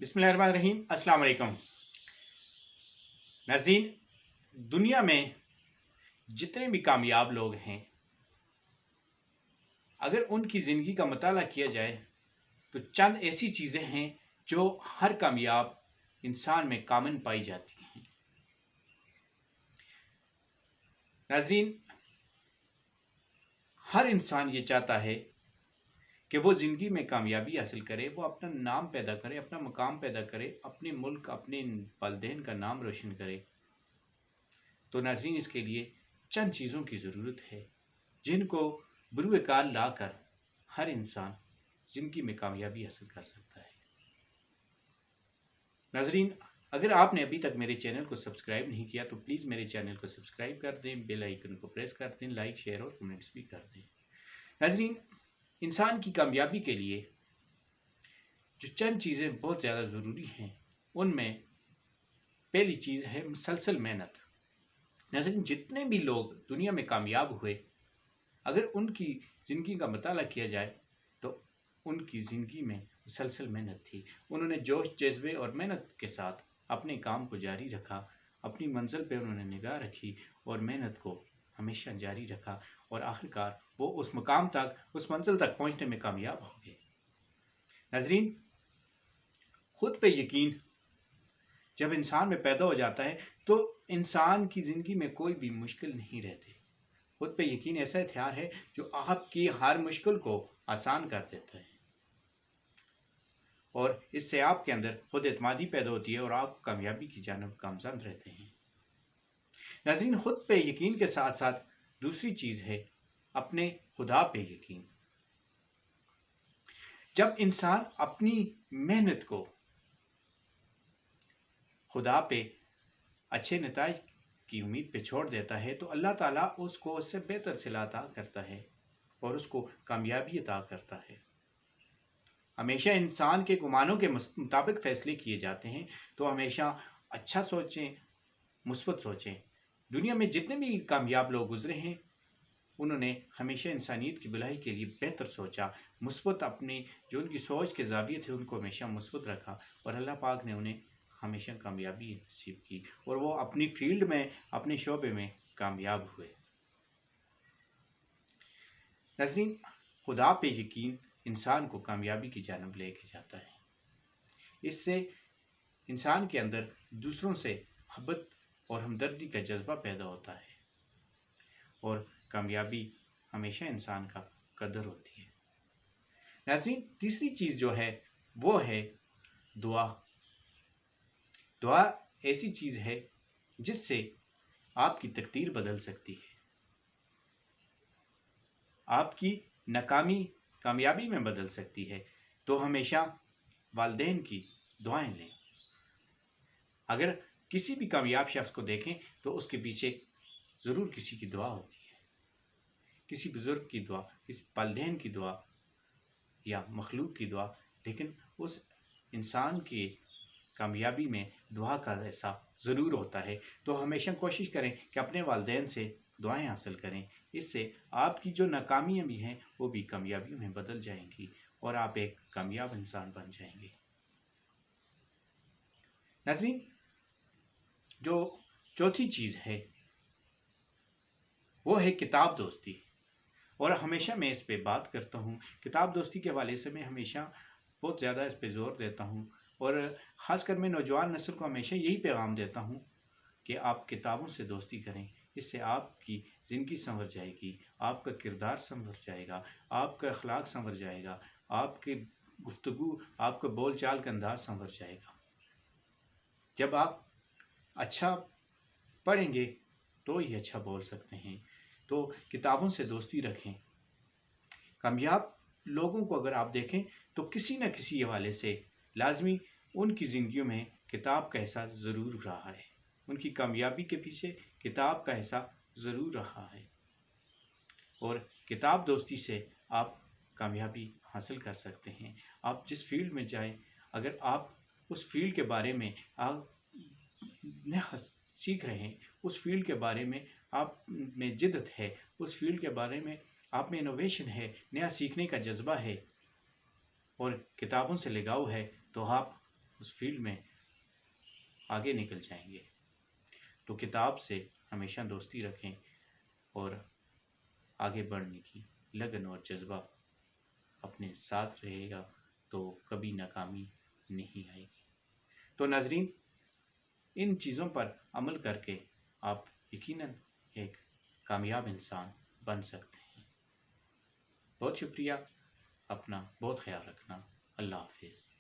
बिस्मिल्लाहिर्रहमानिर्रहीम। अस्सलाम वालेकुम नाज़रीन। दुनिया में जितने भी कामयाब लोग हैं, अगर उनकी ज़िंदगी का मुताला किया जाए तो चंद ऐसी चीज़ें हैं जो हर कामयाब इंसान में कॉमन पाई जाती हैं। नाज़रीन, हर इंसान ये चाहता है कि वो ज़िंदगी में कामयाबी हासिल करे, वो अपना नाम पैदा करे, अपना मकाम पैदा करे, अपने मुल्क, अपने वालिदैन का नाम रोशन करे। तो नाज़रीन, इसके लिए चंद चीज़ों की ज़रूरत है जिनको बरूए कार ला कर हर इंसान ज़िंदगी में कामयाबी हासिल कर सकता है। नाज़रीन, अगर आपने अभी तक मेरे चैनल को सब्सक्राइब नहीं किया तो प्लीज़ मेरे चैनल को सब्सक्राइब कर दें, बेल आइकन को प्रेस कर दें, लाइक, शेयर और कमेंट्स भी कर दें। नाज़रीन, इंसान की कामयाबी के लिए जो चंद चीज़ें बहुत ज़्यादा ज़रूरी हैं, उनमें पहली चीज़ है मुसलसल मेहनत। नाज़रीन, जितने भी लोग दुनिया में कामयाब हुए, अगर उनकी ज़िंदगी का मुताला किया जाए तो उनकी ज़िंदगी में मुसलसल मेहनत थी। उन्होंने जोश, जज्बे और मेहनत के साथ अपने काम को जारी रखा, अपनी मंजिल पे उन्होंने निगाह रखी और मेहनत को हमेशा जारी रखा और आखिरकार वो उस मुकाम तक, उस मंजिल तक पहुंचने में कामयाब हो गए। नाज़रीन, खुद पे यकीन जब इंसान में पैदा हो जाता है तो इंसान की ज़िंदगी में कोई भी मुश्किल नहीं रहती। खुद पे यकीन ऐसा हथियार है जो आपकी हर मुश्किल को आसान कर देता है और इससे आपके अंदर खुद एतमादी पैदा होती है और आप कामयाबी की जानब गामजन रहते हैं। नाज़रीन, खुद पे यकीन के साथ साथ दूसरी चीज़ है अपने खुदा पे यकीन। जब इंसान अपनी मेहनत को खुदा पे अच्छे नताइज की उम्मीद पे छोड़ देता है तो अल्लाह ताला उसको उससे बेहतर सिला अता करता है और उसको कामयाबी अता करता है। हमेशा इंसान के गुमानों के मुताबिक फ़ैसले किए जाते हैं, तो हमेशा अच्छा सोचें, मुस्बत सोचें। दुनिया में जितने भी कामयाब लोग गुजरे हैं, उन्होंने हमेशा इंसानियत की भलाई के लिए बेहतर सोचा, मुस्बत अपनी जो उनकी सोच के ज़ाविये थे उनको हमेशा मुस्बत रखा और अल्लाह पाक ने उन्हें हमेशा कामयाबी नसीब की और वो अपनी फील्ड में, अपने शोबे में कामयाब हुए। नाज़रीन, खुदा पे यकीन इंसान को कामयाबी की जानब लेके जाता है। इससे इंसान के अंदर दूसरों से मोहब्बत और हमदर्दी का जज्बा पैदा होता है और कामयाबी हमेशा इंसान का कदर होती है। नाज़रीन, तीसरी चीज़ जो है वो है दुआ। दुआ ऐसी चीज़ है जिससे आपकी तकदीर बदल सकती है, आपकी नाकामी कामयाबी में बदल सकती है। तो हमेशा वालिदैन की दुआएं लें। अगर किसी भी कामयाब शख्स को देखें तो उसके पीछे ज़रूर किसी की दुआ होती है, किसी बुज़ुर्ग की दुआ, किसी वालिदैन की दुआ या मखलूक की दुआ, लेकिन उस इंसान की कामयाबी में दुआ का हिस्सा ज़रूर होता है। तो हमेशा कोशिश करें कि अपने वालिदैन से दुआएं हासिल करें। इससे आपकी जो नाकामियाँ भी हैं वो भी कामयाबियों में बदल जाएंगी और आप एक कामयाब इंसान बन जाएंगे। नाज़रीन, जो चौथी चीज़ है वो है किताब दोस्ती और हमेशा मैं इस पे बात करता हूँ। किताब दोस्ती के हवाले से मैं हमेशा बहुत ज़्यादा इस पे ज़ोर देता हूँ और ख़ासकर मैं नौजवान नस्ल को हमेशा यही पैगाम देता हूँ कि आप किताबों से दोस्ती करें। इससे आपकी ज़िंदगी संवर जाएगी, आपका किरदार संवर जाएगा, आपका अखलाक संवर जाएगा, आपकी गुफ्तगू, आपका बोल चाल का अंदाज़ संवर जाएगा। जब आप अच्छा पढ़ेंगे तो ही अच्छा बोल सकते हैं। तो किताबों से दोस्ती रखें। कामयाब लोगों को अगर आप देखें तो किसी न किसी हवाले से लाजमी उनकी ज़िंदगियों में किताब का हिस्सा ज़रूर रहा है, उनकी कामयाबी के पीछे किताब का हिस्सा ज़रूर रहा है और किताब दोस्ती से आप कामयाबी हासिल कर सकते हैं। आप जिस फील्ड में जाएं, अगर आप उस फील्ड के बारे में आप नया सीख रहे हैं, उस फील्ड के बारे में आप में जिद्दत है, उस फील्ड के बारे में आप में इनोवेशन है, नया सीखने का जज्बा है और किताबों से लगाव है, तो आप اس فیلڈ میں آگے نکل جائیں گے۔ تو کتاب سے ہمیشہ دوستی رکھیں اور آگے بڑھنے کی لگن اور جذبہ اپنے ساتھ رہے گا تو کبھی ناکامی نہیں آئے گی۔ تو ناظرین، ان چیزوں پر عمل کر کے آپ یقیناً ایک کامیاب انسان بن سکتے ہیں۔ بہت شکریہ، اپنا بہت خیال رکھنا، اللہ حافظ۔